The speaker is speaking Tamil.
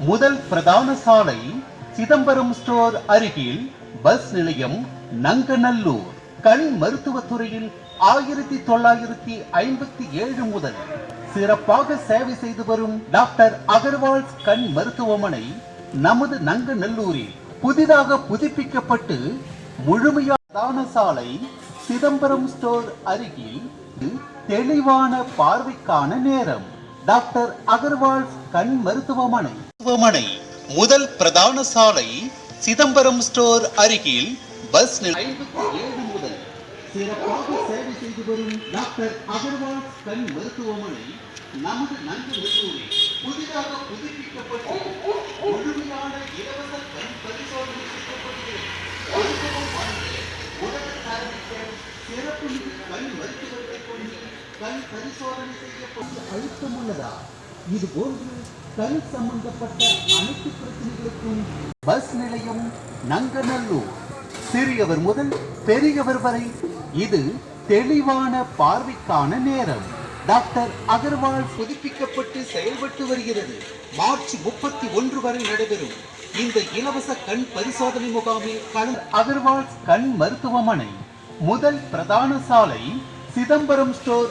முதல் பிரதான சாலை சிதம்பரம் ஸ்டோர் அருகில் பஸ் நிலையம் நங்கநல்லூர். கண் மருத்துவத்துறையில் 1957 முதல் சிறப்பாக சேவை செய்து வரும் டாக்டர் அகர்வால் கண் மருத்துவமனை நமது நங்கநல்லூரில் புதிதாக புதுப்பிக்கப்பட்டு முழுமையான சாலை சிதம்பரம் ஸ்டோர் அருகில் தெளிவான பார்வைக்கான நேரம். டாக்டர் அகர்வால் கண் மருத்துவமனை முதல் பிரதான சாலை சிதம்பரம் ஸ்டோர் அருகில் பஸ் 57 முதல் சிறப்பாக சேவை செய்து வரும் டாக்டர் அகர்வால் கண் மருத்துவமனை நமது நங்கநல்லூரில் புதிதாக புதுப்பிக்கப்பட்டு முழுமையான இலவச கண் பரிசோதனை செய்யப்படுகிறது. சிறப்பு கண் மருத்துவத்தை கொண்டு கண் பரிசோதனை செய்யப்பட்டு அழுத்தம் உள்ளதா? இது போன்று கண் சம்பந்தப்பட்ட அனைத்து பிரச்சனைகளுக்கும் பஸ் நிலையம் நங்கநல்லூர். சிறியவர் முதல் பெரியவர் வரை இது தெளிவான பார்வைக்கான நேரம். டாக்டர் அகர்வால் புதுப்பிக்கப்பட்டு செயல்பட்டு வருகிறது. மார்ச் 31 வரை நடைபெறும் இந்த இலவச கண் பரிசோதனை முகாமில் அகர்வால் கண் மருத்துவமனை முதல் பிரதான சாலை சிதம்பரம் ஸ்டோர்